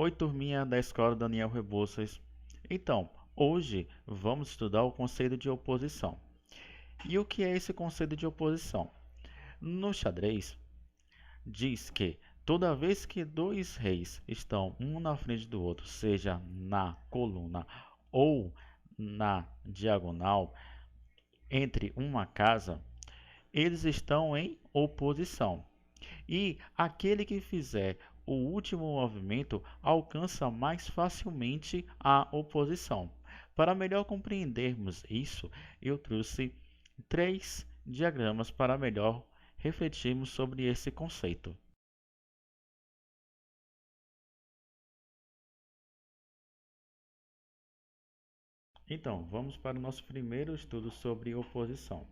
Oi, turminha da Escola Daniel Rebouças. Então, hoje vamos estudar o conceito de oposição. E o que é esse conceito de oposição? No xadrez, diz que toda vez que dois reis estão um na frente do outro, seja na coluna ou na diagonal, entre uma casa, eles estão em oposição. E aquele que fizer o último movimento alcança mais facilmente a oposição. Para melhor compreendermos isso, eu trouxe três diagramas para melhor refletirmos sobre esse conceito. Então, vamos para o nosso primeiro estudo sobre oposição.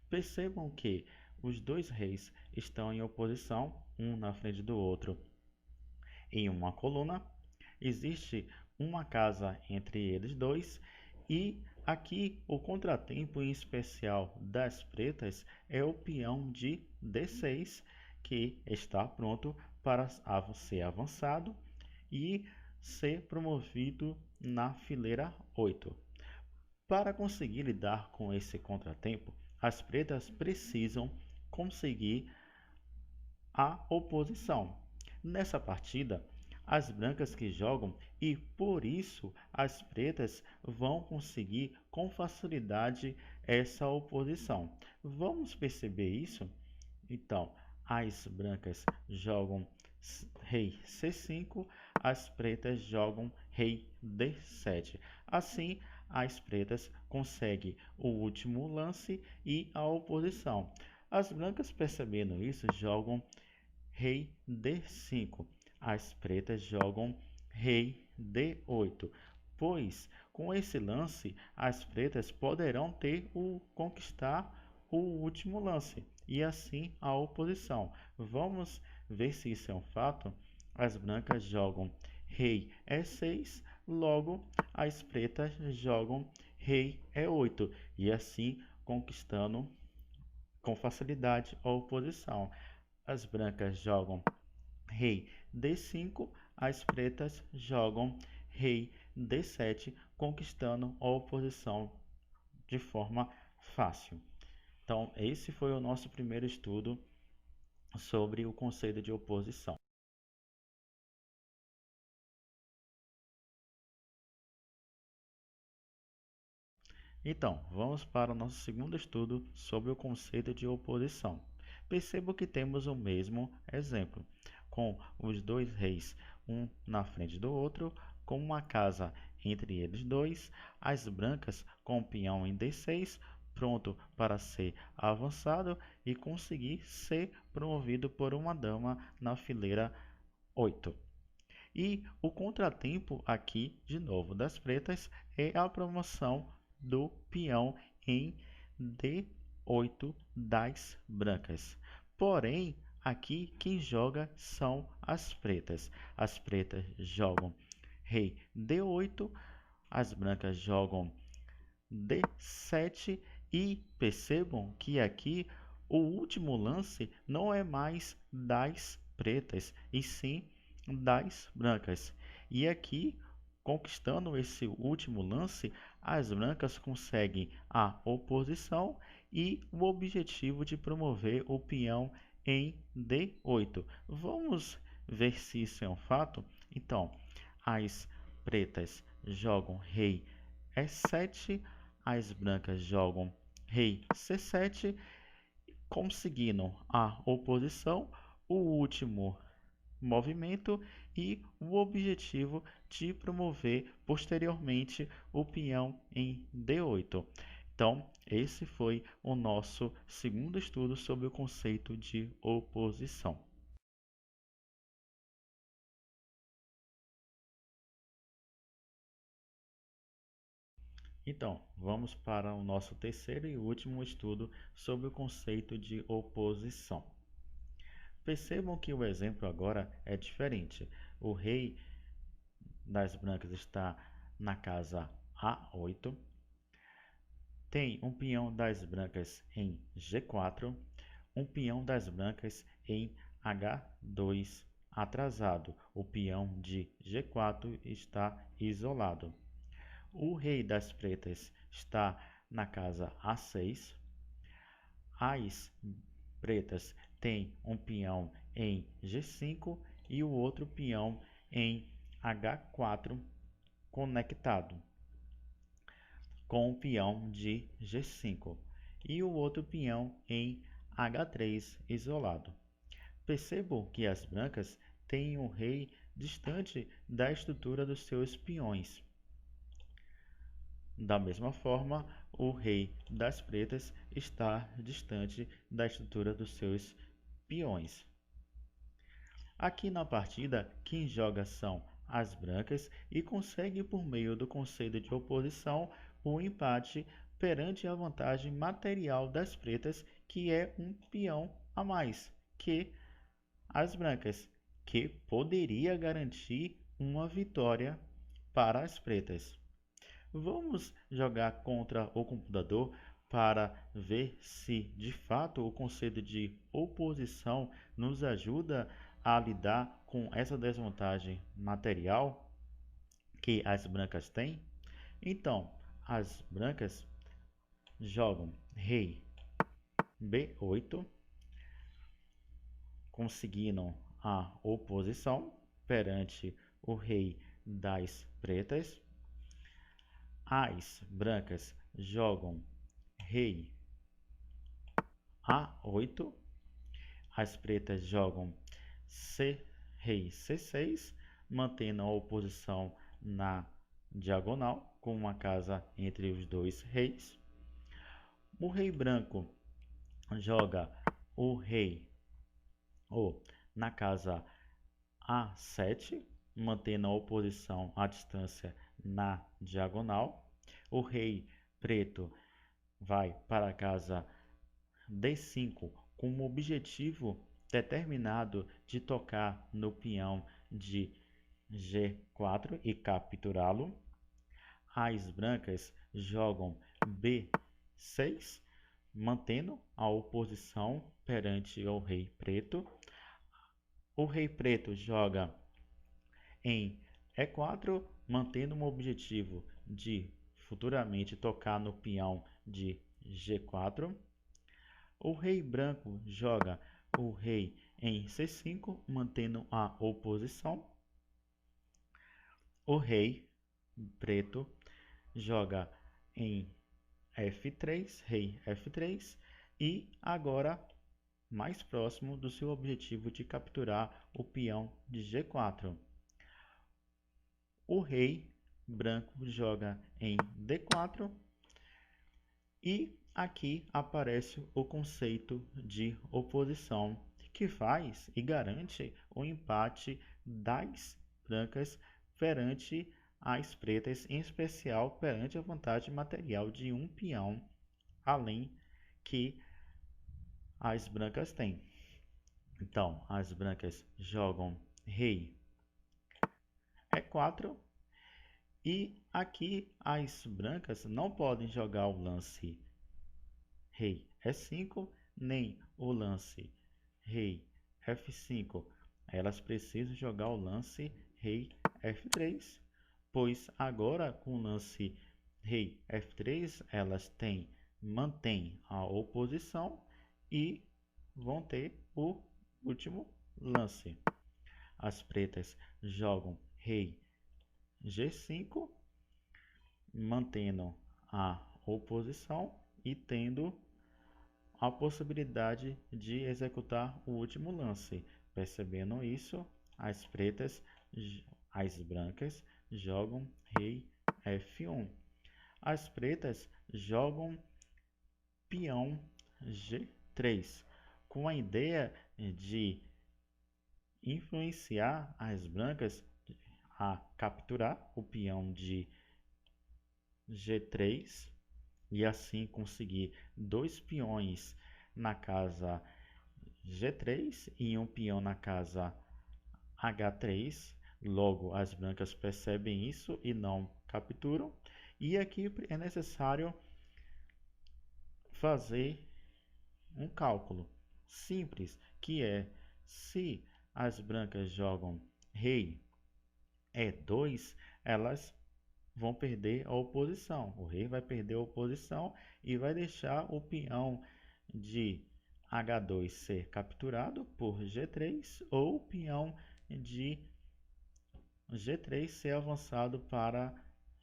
Percebam que os dois reis estão em oposição, um na frente do outro, em uma coluna. Existe uma casa entre eles dois e aqui o contratempo em especial das pretas é o peão de D6 que está pronto para ser avançado e ser promovido na fileira 8. Para conseguir lidar com esse contratempo, as pretas precisam conseguir a oposição. Nessa partida, as brancas que jogam e por isso as pretas vão conseguir com facilidade essa oposição. Vamos perceber isso? Então, as brancas jogam rei C5, as pretas jogam rei D7. Assim, as pretas conseguem o último lance e a oposição. As brancas, percebendo isso, jogam rei D5. As pretas jogam rei D8, pois com esse lance as pretas poderão ter o conquistar o último lance e assim a oposição. Vamos ver se isso é um fato. As brancas jogam rei E6, logo as pretas jogam rei E8 e assim conquistando com facilidade a oposição. As brancas jogam rei D5, as pretas jogam rei D7, conquistando a oposição de forma fácil. Então, esse foi o nosso primeiro estudo sobre o conceito de oposição. Então, vamos para o nosso segundo estudo sobre o conceito de oposição. Percebo que temos o mesmo exemplo, com os dois reis, um na frente do outro, com uma casa entre eles dois, as brancas com o peão em D6, pronto para ser avançado e conseguir ser promovido por uma dama na fileira 8. E o contratempo aqui, de novo, das pretas é a promoção do peão em D8 das brancas. Porém, aqui quem joga são as pretas. As pretas jogam rei D8, as brancas jogam D7 e percebam que aqui o último lance não é mais das pretas, e sim das brancas. E aqui, conquistando esse último lance, as brancas conseguem a oposição e o objetivo de promover o peão em D8. Vamos ver se isso é um fato? Então, as pretas jogam rei E7, as brancas jogam rei C7, conseguindo a oposição, o último movimento e o objetivo de promover posteriormente o peão em D8. Então, esse foi o nosso segundo estudo sobre o conceito de oposição. Então, vamos para o nosso terceiro e último estudo sobre o conceito de oposição. Percebam que o exemplo agora é diferente. O rei das brancas está na casa A8, tem um peão das brancas em G4, um peão das brancas em H2, atrasado. O peão de G4 está isolado. O rei das pretas está na casa A6. As pretas têm um peão em G5 e o outro peão em H4 conectado com o peão de G5 e o outro peão em H3 isolado. Percebam que as brancas têm um rei distante da estrutura dos seus peões. Da mesma forma, o rei das pretas está distante da estrutura dos seus peões. Aqui na partida, quem joga são as brancas e consegue, por meio do conceito de oposição, o empate perante a vantagem material das pretas, que é um peão a mais que as brancas, que poderia garantir uma vitória para as pretas. Vamos jogar contra o computador para ver se de fato o conceito de oposição nos ajuda a lidar com essa desvantagem material que as brancas têm. Então, as brancas jogam rei B8, conseguindo a oposição perante o rei das pretas. As brancas jogam rei A8, as pretas jogam rei C6, mantendo a oposição na diagonal, com uma casa entre os dois reis. O rei branco joga o rei na casa A7, mantendo a oposição à distância na diagonal. O rei preto vai para a casa D5 com o objetivo determinado de tocar no peão de G4 e capturá-lo. As brancas jogam B6, mantendo a oposição perante o rei preto. O rei preto joga em E4, mantendo o objetivo de futuramente tocar no peão de G4. O rei branco joga o rei em C5, mantendo a oposição. O rei preto joga em F3, rei F3, e agora mais próximo do seu objetivo de capturar o peão de G4. O rei branco joga em D4 e aqui aparece o conceito de oposição que faz e garante o empate das brancas perante as pretas, em especial perante a vantagem material de um peão, além que as brancas têm. Então, as brancas jogam rei E4 e aqui as brancas não podem jogar o lance rei E5 nem o lance rei F5. Elas precisam jogar o lance rei F3, pois agora com o lance rei F3 elas mantêm a oposição e vão ter o último lance. As pretas jogam rei G5, mantendo a oposição e tendo a possibilidade de executar o último lance. Percebendo isso, as brancas jogam rei F1. As pretas jogam peão G3, com a ideia de influenciar as brancas a capturar o peão de G3 e assim conseguir dois peões na casa G3 e um peão na casa H3. Logo, as brancas percebem isso e não capturam. E aqui é necessário fazer um cálculo simples, que é se as brancas jogam rei E2, elas vão perder a oposição. O rei vai perder a oposição e vai deixar o peão de H2 ser capturado por G3 ou o peão de G3 ser avançado para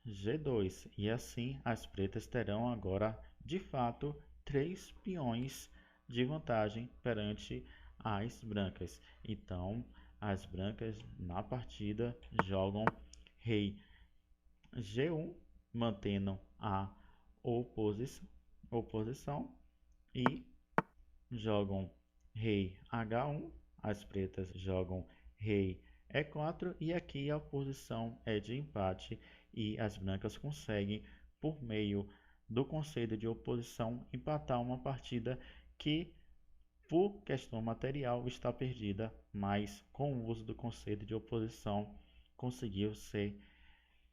G2. E assim as pretas terão agora, de fato, 3 peões de vantagem perante as brancas. Então, as brancas na partida jogam rei G1, mantendo a oposição e jogam rei H1, as pretas jogam rei E4 e aqui a posição é de empate e as brancas conseguem, por meio do conceito de oposição, empatar uma partida que, por questão material, está perdida, mas com o uso do conceito de oposição conseguiu ser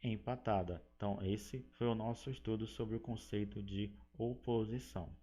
empatada. Então, esse foi o nosso estudo sobre o conceito de oposição.